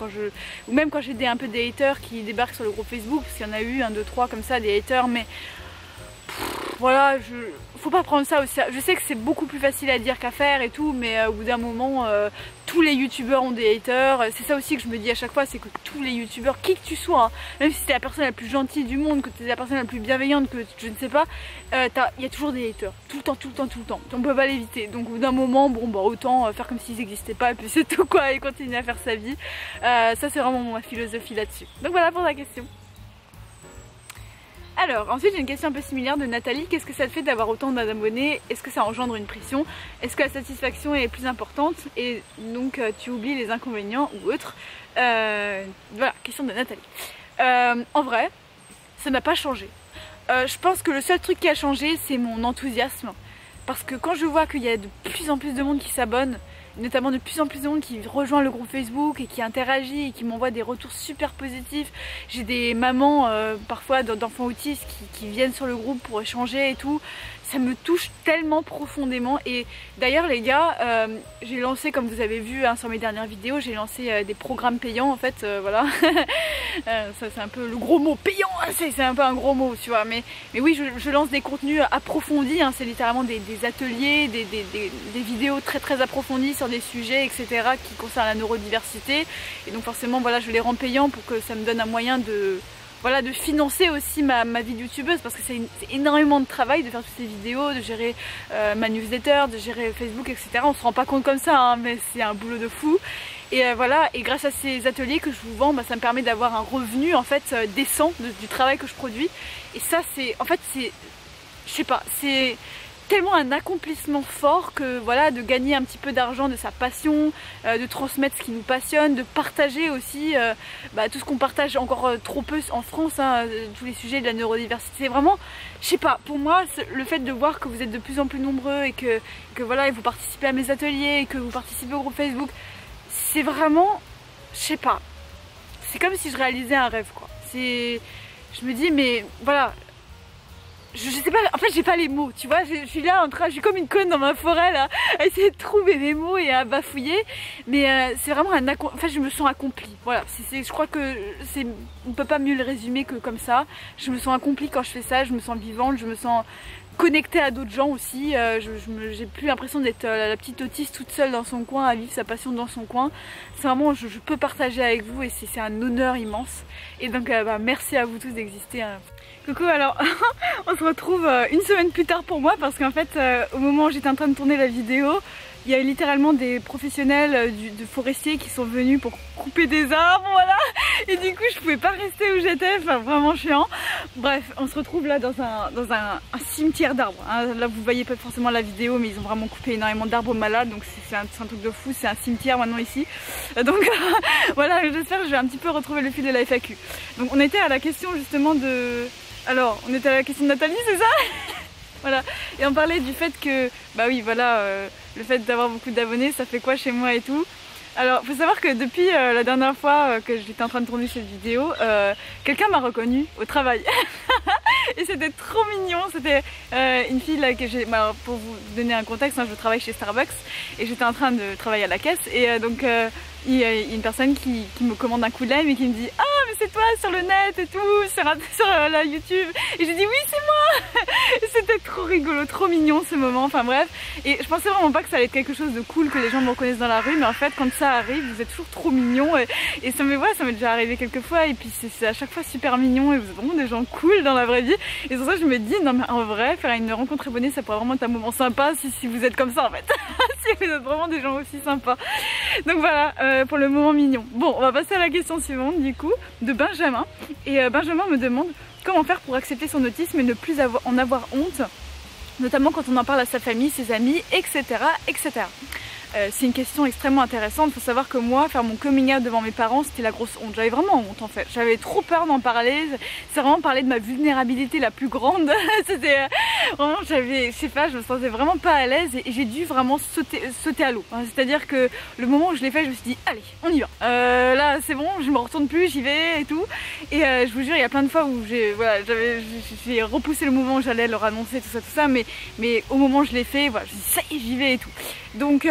ou même quand j'ai un peu des haters qui débarquent sur le groupe Facebook, parce qu'il y en a eu 1, 2, 3 comme ça, des haters, mais voilà, faut pas prendre ça aussi. Je sais que c'est beaucoup plus facile à dire qu'à faire et tout, mais au bout d'un moment, tous les youtubeurs ont des haters. C'est ça aussi que je me dis à chaque fois, c'est que tous les youtubeurs, qui que tu sois, hein, même si t'es la personne la plus gentille du monde, que t'es la personne la plus bienveillante, que je ne sais pas, il y a toujours des haters, tout le temps. On peut pas l'éviter. Donc au bout d'un moment, bon bah autant faire comme s'ils n'existaient pas, et puis c'est tout quoi, et continuer à faire sa vie. Ça c'est vraiment ma philosophie là-dessus. Donc voilà pour la question. Alors ensuite j'ai une question un peu similaire de Nathalie. Qu'est-ce que ça te fait d'avoir autant d'abonnés? Est-ce que ça engendre une pression? Est-ce que la satisfaction est plus importante? Et donc tu oublies les inconvénients ou autres. Voilà, question de Nathalie. En vrai, ça n'a pas changé. Je pense que le seul truc qui a changé, c'est mon enthousiasme. Parce que quand je vois qu'il y a de plus en plus de monde qui s'abonne, notamment de plus en plus de monde qui rejoint le groupe Facebook et qui interagit et qui m'envoie des retours super positifs. J'ai des mamans parfois d'enfants autistes qui viennent sur le groupe pour échanger et tout. Ça me touche tellement profondément. Et d'ailleurs les gars, j'ai lancé, comme vous avez vu sur mes dernières vidéos, j'ai lancé des programmes payants en fait, voilà. Ça c'est un peu le gros mot, payant, c'est un peu un gros mot tu vois. Mais oui, je lance des contenus approfondis, c'est littéralement des ateliers, des vidéos très approfondies sur des sujets etc. qui concernent la neurodiversité. Et donc forcément voilà, je les rends payants pour que ça me donne un moyen de financer aussi ma vie de youtubeuse, parce que c'est énormément de travail de faire toutes ces vidéos, de gérer ma newsletter, de gérer Facebook etc. On se rend pas compte comme ça mais c'est un boulot de fou. Et voilà, et grâce à ces ateliers que je vous vends, ça me permet d'avoir un revenu en fait décent du travail que je produis. Et ça c'est, en fait c'est, je sais pas, c'est tellement un accomplissement fort que voilà, de gagner un petit peu d'argent de sa passion, de transmettre ce qui nous passionne, de partager aussi tout ce qu'on partage encore trop peu en France, tous les sujets de la neurodiversité. C'est vraiment, je sais pas, pour moi le fait de voir que vous êtes de plus en plus nombreux et que voilà, et vous participez à mes ateliers et que vous participez au groupe Facebook, c'est vraiment, je sais pas, c'est comme si je réalisais un rêve quoi. Je me dis mais voilà, je sais pas, en fait j'ai pas les mots, tu vois, je suis là je suis comme une conne dans ma forêt là, à essayer de trouver mes mots et à bafouiller, mais c'est vraiment en fait je me sens accomplie, voilà, je crois que on peut pas mieux le résumer que comme ça. Je me sens accomplie quand je fais ça, je me sens vivante, je me sens connectée à d'autres gens aussi, j'ai plus l'impression d'être la petite autiste toute seule dans son coin à vivre sa passion dans son coin. C'est vraiment, je peux partager avec vous et c'est un honneur immense. Et donc merci à vous tous d'exister. Coucou, alors on se retrouve une semaine plus tard pour moi, parce qu'en fait au moment où j'étais en train de tourner la vidéo, il y a littéralement des professionnels de forestiers qui sont venus pour couper des arbres, voilà. Et du coup je pouvais pas rester où j'étais, enfin vraiment chiant. Bref, on se retrouve là dans un cimetière d'arbres. Là vous voyez pas forcément la vidéo, mais ils ont vraiment coupé énormément d'arbres malades, donc c'est un truc de fou, c'est un cimetière maintenant ici. Donc voilà, j'espère que je vais un petit peu retrouver le fil de la FAQ. Donc on était à la question justement de... Alors, on était à la question de Nathalie, c'est ça? Voilà, et on parlait du fait que, bah oui, voilà, le fait d'avoir beaucoup d'abonnés, ça fait quoi chez moi et tout. Alors, faut savoir que depuis la dernière fois que j'étais en train de tourner cette vidéo, quelqu'un m'a reconnue au travail. Et c'était trop mignon, c'était une fille là que j'ai... pour vous donner un contexte, je travaille chez Starbucks et j'étais en train de travailler à la caisse et donc... il y a une personne qui me commande un coup de lime et qui me dit « Ah mais c'est toi sur le net et tout, sur la YouTube » et j'ai dit « Oui c'est moi !» C'était trop rigolo, trop mignon ce moment, enfin bref. Et je pensais vraiment pas que ça allait être quelque chose de cool, que les gens me reconnaissent dans la rue, mais en fait quand ça arrive, vous êtes toujours trop mignon et ça m'est déjà arrivé quelques fois et puis c'est à chaque fois super mignon et vous êtes vraiment des gens cool dans la vraie vie. Et sur ça je me dis « Non mais en vrai, faire une rencontre abonnée ça pourrait vraiment être un moment sympa si vous êtes comme ça en fait. » Si vous êtes vraiment des gens aussi sympas. Donc voilà, pour le moment mignon. Bon, on va passer à la question suivante du coup, de Benjamin. Et Benjamin me demande comment faire pour accepter son autisme et ne plus en avoir honte, notamment quand on en parle à sa famille, ses amis, etc. etc. C'est une question extrêmement intéressante. Il faut savoir que moi, faire mon coming out devant mes parents, c'était la grosse honte. J'avais vraiment honte en fait. J'avais trop peur d'en parler. C'est vraiment parler de ma vulnérabilité la plus grande. C'était vraiment, je sais pas, je me sentais vraiment pas à l'aise et j'ai dû vraiment sauter à l'eau. C'est-à-dire que le moment où je l'ai fait, je me suis dit, allez, on y va. Là, c'est bon, je me retourne plus, j'y vais et tout. Et je vous jure, il y a plein de fois où j'ai repoussé le moment où j'allais leur annoncer tout ça, mais au moment où je l'ai fait, voilà, je me suis dit, ça y est, j'y vais et tout. Donc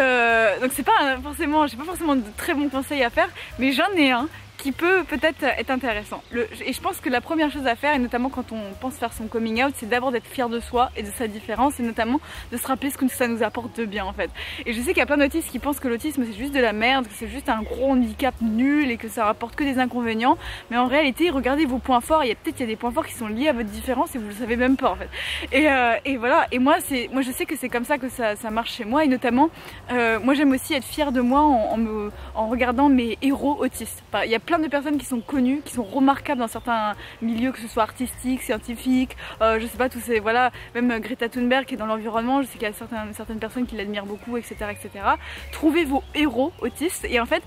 c'est pas forcément, j'ai pas forcément de très bons conseils à faire, mais j'en ai un qui peut peut-être être intéressant. Et je pense que la première chose à faire, et notamment quand on pense faire son coming out, c'est d'abord d'être fier de soi et de sa différence, et notamment de se rappeler ce que ça nous apporte de bien en fait. Et je sais qu'il y a plein d'autistes qui pensent que l'autisme c'est juste de la merde, que c'est juste un gros handicap nul et que ça rapporte que des inconvénients, mais en réalité regardez vos points forts, il y a des points forts qui sont liés à votre différence et vous le savez même pas en fait. Et voilà, et moi je sais que c'est comme ça que ça marche chez moi, et notamment moi j'aime aussi être fière de moi en regardant mes héros autistes. Il y a plein de personnes qui sont connues, qui sont remarquables dans certains milieux, que ce soit artistique, scientifique, je sais pas, tous ces, voilà, même Greta Thunberg qui est dans l'environnement, je sais qu'il y a certaines personnes qui l'admirent beaucoup, etc., etc. Trouvez vos héros autistes et en fait,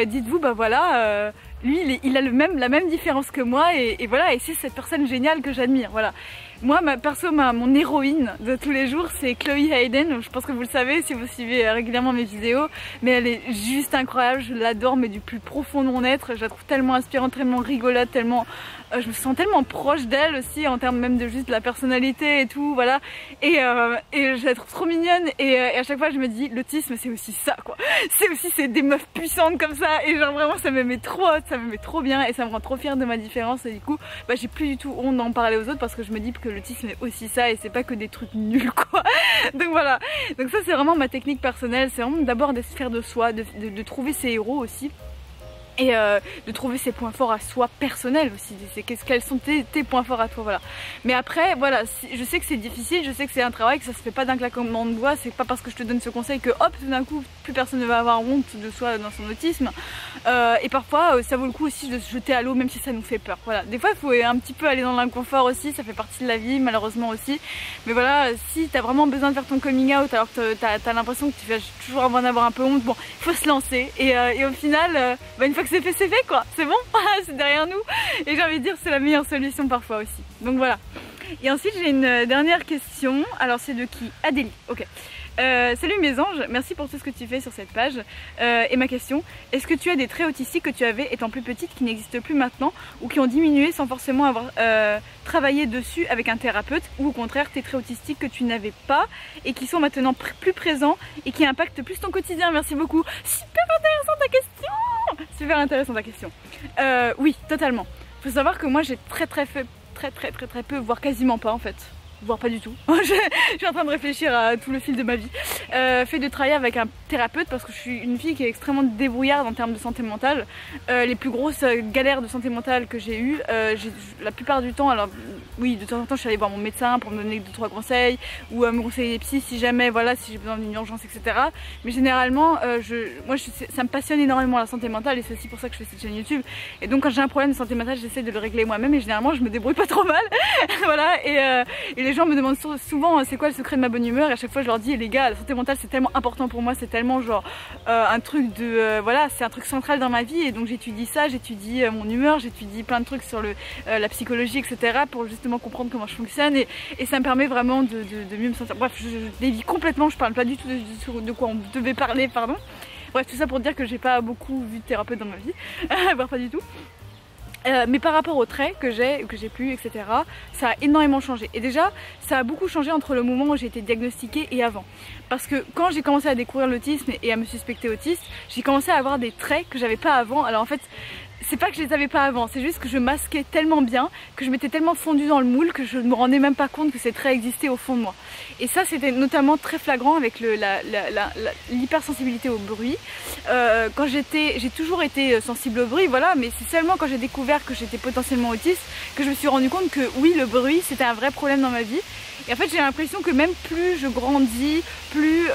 dites-vous, bah voilà, lui il a la même différence que moi et voilà, et c'est cette personne géniale que j'admire, voilà. Moi, mon héroïne de tous les jours, c'est Chloe Hayden. Je pense que vous le savez si vous suivez régulièrement mes vidéos, mais elle est juste incroyable, je l'adore, mais du plus profond de mon être. Je la trouve tellement inspirante, tellement rigolote, tellement... je me sens tellement proche d'elle aussi, en termes même de juste de la personnalité et tout, voilà. Et je la trouve trop mignonne, et à chaque fois je me dis, l'autisme c'est aussi ça, quoi. C'est des meufs puissantes comme ça, et genre vraiment ça me met trop bien, et ça me rend trop fière de ma différence, et du coup, bah, j'ai plus du tout honte d'en parler aux autres, parce que je me dis que l'autisme est aussi ça et c'est pas que des trucs nuls, quoi. Donc voilà, donc ça c'est vraiment ma technique personnelle, c'est vraiment d'abord de se faire de soi, de trouver ses héros aussi. Et de trouver ses points forts à soi personnels aussi, quels sont tes points forts à toi, voilà. Mais après voilà, je sais que c'est difficile, je sais que c'est un travail, que ça se fait pas d'un claquement de doigts, c'est pas parce que je te donne ce conseil que hop, tout d'un coup plus personne ne va avoir honte de soi dans son autisme. Et parfois ça vaut le coup aussi de se jeter à l'eau même si ça nous fait peur, voilà. Des fois il faut un petit peu aller dans l'inconfort aussi, ça fait partie de la vie malheureusement aussi. Mais voilà, si t'as vraiment besoin de faire ton coming out alors que t'as l'impression que tu vas toujours en avoir un peu honte, bon, il faut se lancer et au final, bah, une fois que c'est fait quoi, c'est bon, c'est derrière nous, et j'ai envie de dire c'est la meilleure solution parfois aussi, donc voilà. Et ensuite j'ai une dernière question, alors c'est de qui? Adélie, ok. Salut mes anges, merci pour tout ce que tu fais sur cette page. Et ma question, est-ce que tu as des traits autistiques que tu avais étant plus petite qui n'existent plus maintenant ou qui ont diminué sans forcément avoir travaillé dessus avec un thérapeute, ou au contraire tes traits autistiques que tu n'avais pas et qui sont maintenant plus présents et qui impactent plus ton quotidien? Merci beaucoup. Super intéressante ta question. Super intéressante ta question. Oui, totalement. Faut savoir que moi j'ai très peu, voire quasiment pas en fait. Voire pas du tout. Je suis en train de réfléchir à tout le fil de ma vie. Fait de travailler avec un thérapeute parce que je suis une fille qui est extrêmement débrouillarde en termes de santé mentale. Les plus grosses galères de santé mentale que j'ai eues, la plupart du temps, alors oui, de temps en temps je suis allée voir mon médecin pour me donner 2-3 conseils ou me conseiller des psys si jamais, voilà, si j'ai besoin d'une urgence, etc. Mais généralement, ça me passionne énormément la santé mentale et c'est aussi pour ça que je fais cette chaîne YouTube. Et donc quand j'ai un problème de santé mentale, j'essaie de le régler moi-même et généralement je me débrouille pas trop mal. Voilà, et les gens me demandent souvent c'est quoi le secret de ma bonne humeur, et à chaque fois je leur dis les gars, la santé mentale c'est tellement important pour moi, c'est tellement genre un truc de voilà, c'est un truc central dans ma vie, et donc j'étudie ça, j'étudie mon humeur, j'étudie plein de trucs sur la psychologie, etc. pour justement comprendre comment je fonctionne, et ça me permet vraiment de mieux me sentir. Bref, je dévie complètement, je parle pas du tout de quoi on devait parler, pardon. Bref, tout ça pour dire que j'ai pas beaucoup vu de thérapeute dans ma vie, voire pas du tout. Mais par rapport aux traits que j'ai plus, etc., ça a énormément changé. Et déjà, ça a beaucoup changé entre le moment où j'ai été diagnostiquée et avant. Parce que quand j'ai commencé à découvrir l'autisme et à me suspecter autiste, j'ai commencé à avoir des traits que j'avais pas avant. Alors en fait, c'est pas que je les avais pas avant, c'est juste que je masquais tellement bien, que je m'étais tellement fondue dans le moule que je ne me rendais même pas compte que ces traits existaient au fond de moi. Et ça c'était notamment très flagrant avec l'hypersensibilité au bruit. Quand j'ai toujours été sensible au bruit, voilà, mais c'est seulement quand j'ai découvert que j'étais potentiellement autiste que je me suis rendu compte que oui, le bruit c'était un vrai problème dans ma vie. Et en fait j'ai l'impression que même plus je grandis, plus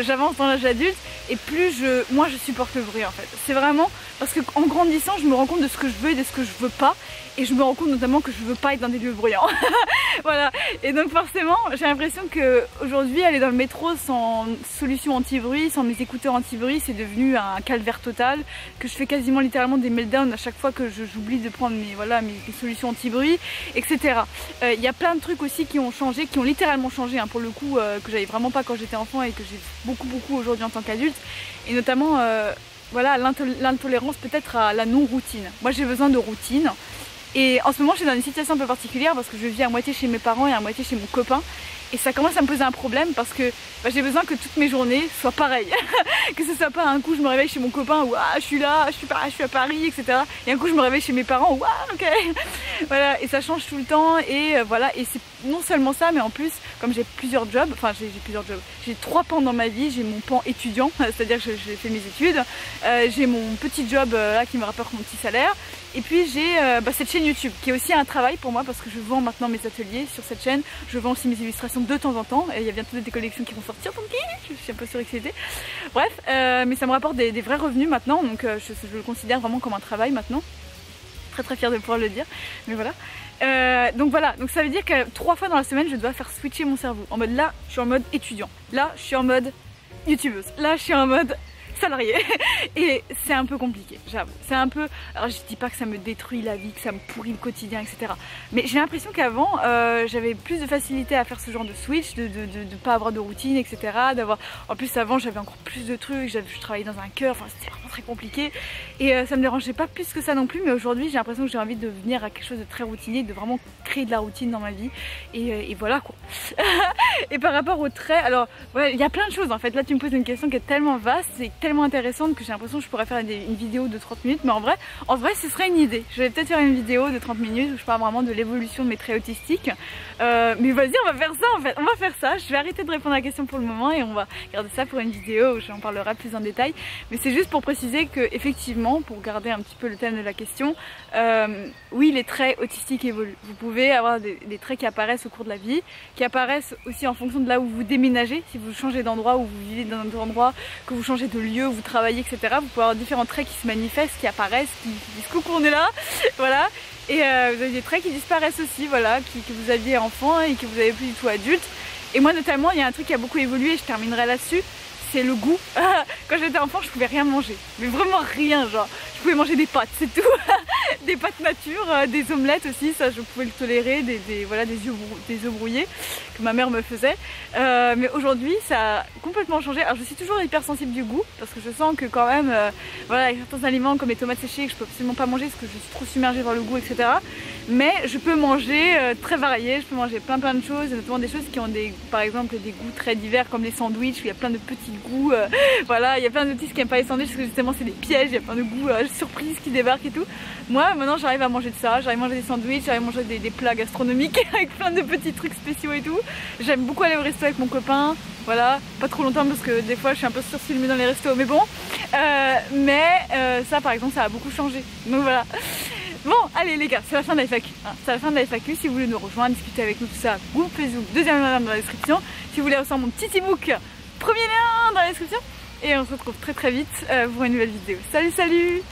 j'avance dans l'âge adulte, et plus moi je supporte le bruit en fait. C'est vraiment parce qu'en grandissant je me rends compte de ce que je veux et de ce que je veux pas, et je me rends compte notamment que je veux pas être dans des lieux bruyants. Voilà, et donc forcément j'ai l'impression que aujourd'hui aller dans le métro sans solution anti-bruit, sans mes écouteurs anti-bruit, c'est devenu un calvaire total, que je fais quasiment littéralement des meltdowns à chaque fois que j'oublie de prendre mes solutions anti-bruit, etc. Il y a plein de trucs aussi qui ont changé, qui ont littéralement changé hein, pour le coup, que j'avais vraiment pas quand j'étais enfant et que j'ai beaucoup aujourd'hui en tant qu'adulte, et notamment voilà, l'intolérance peut-être à la non-routine. Moi j'ai besoin de routine. Et en ce moment je suis dans une situation un peu particulière parce que je vis à moitié chez mes parents et à moitié chez mon copain. Et ça commence à me poser un problème parce que j'ai besoin que toutes mes journées soient pareilles. Que ce soit pas un coup je me réveille chez mon copain où je suis là, je suis à Paris, etc. Et un coup je me réveille chez mes parents où ok. Voilà, et ça change tout le temps, et voilà, et c'est non seulement ça, mais en plus comme j'ai plusieurs jobs, enfin j'ai plusieurs jobs, j'ai 3 pans dans ma vie. J'ai mon pan étudiant, c'est-à-dire que j'ai fait mes études, j'ai mon petit job là qui me rapporte mon petit salaire, et puis j'ai cette chaîne YouTube qui est aussi un travail pour moi parce que je vends maintenant mes ateliers sur cette chaîne, je vends aussi mes illustrations collections de temps en temps, et il y a bientôt des collections qui vont sortir, donc je suis un peu surexcitée. Bref, mais ça me rapporte des vrais revenus maintenant, donc je le considère vraiment comme un travail maintenant. Très fière de pouvoir le dire, mais voilà. Donc voilà, donc ça veut dire que 3 fois dans la semaine je dois faire switcher mon cerveau. En mode là, je suis en mode étudiant, là je suis en mode youtubeuse, là je suis en mode salarié et c'est un peu compliqué, j'avoue. C'est un peu, alors je dis pas que ça me détruit la vie, que ça me pourrit le quotidien, etc. Mais j'ai l'impression qu'avant j'avais plus de facilité à faire ce genre de switch, de pas avoir de routine, etc. D'avoir, en plus avant j'avais encore plus de trucs, je travaillais dans un cœur, enfin c'était vraiment très compliqué et ça me dérangeait pas plus que ça non plus. Mais aujourd'hui j'ai l'impression que j'ai envie de venir à quelque chose de très routinier, de vraiment créer de la routine dans ma vie et voilà quoi. Et par rapport au trait, alors ouais, il y a plein de choses en fait. Là tu me poses une question qui est tellement vaste et tellement intéressante que j'ai l'impression que je pourrais faire une vidéo de 30 minutes, mais en vrai ce serait une idée. Je vais peut-être faire une vidéo de 30 minutes où je parle vraiment de l'évolution de mes traits autistiques, mais vas-y, on va faire ça en fait, on va faire ça. Je vais arrêter de répondre à la question pour le moment et on va garder ça pour une vidéo où j'en parlerai plus en détail, mais c'est juste pour préciser que effectivement, pour garder un petit peu le thème de la question, oui, les traits autistiques évoluent. Vous pouvez avoir des traits qui apparaissent au cours de la vie, qui apparaissent aussi en fonction de là où vous déménagez. Si vous changez d'endroit, où vous vivez dans un autre endroit, que vous changez de lieu, où vous travaillez, etc., vous pouvez avoir différents traits qui se manifestent, qui apparaissent, qui disent coucou, on est là, voilà. Et vous avez des traits qui disparaissent aussi, voilà, que vous aviez enfant et que vous avez plus du tout adulte. Et moi notamment, il y a un truc qui a beaucoup évolué, je terminerai là-dessus, c'est le goût. Quand j'étais enfant, je pouvais rien manger, mais vraiment rien, genre je pouvais manger des pâtes, c'est tout. Des pâtes nature, des omelettes aussi, ça je pouvais le tolérer, voilà, des œufs brouillés que ma mère me faisait. Mais aujourd'hui ça a complètement changé. Alors je suis toujours hypersensible du goût parce que je sens que quand même, voilà, il y a certains aliments comme les tomates séchées que je peux absolument pas manger parce que je suis trop submergée par le goût, etc. Mais je peux manger très varié, je peux manger plein de choses, notamment des choses qui ont par exemple des goûts très divers comme les sandwichs où il y a plein de petits goûts. Voilà, il y a plein de petits qui n'aiment pas les sandwichs parce que justement c'est des pièges, il y a plein de goûts surprises qui débarquent et tout. Moi maintenant j'arrive à manger de ça, j'arrive à manger des sandwichs, j'arrive à manger des plats gastronomiques avec plein de petits trucs spéciaux et tout. J'aime beaucoup aller au resto avec mon copain, voilà, pas trop longtemps parce que des fois je suis un peu surfilmée dans les restos, mais bon. Ça par exemple ça a beaucoup changé, donc voilà. Bon, allez les gars, c'est la fin de la FAQ. Hein. C'est la fin de la FAQ. Si vous voulez nous rejoindre, discuter avec nous, tout ça, groupe Facebook, deuxième lien dans la description. Si vous voulez recevoir mon petit e-book, premier lien dans la description. Et on se retrouve très vite pour une nouvelle vidéo. Salut, salut!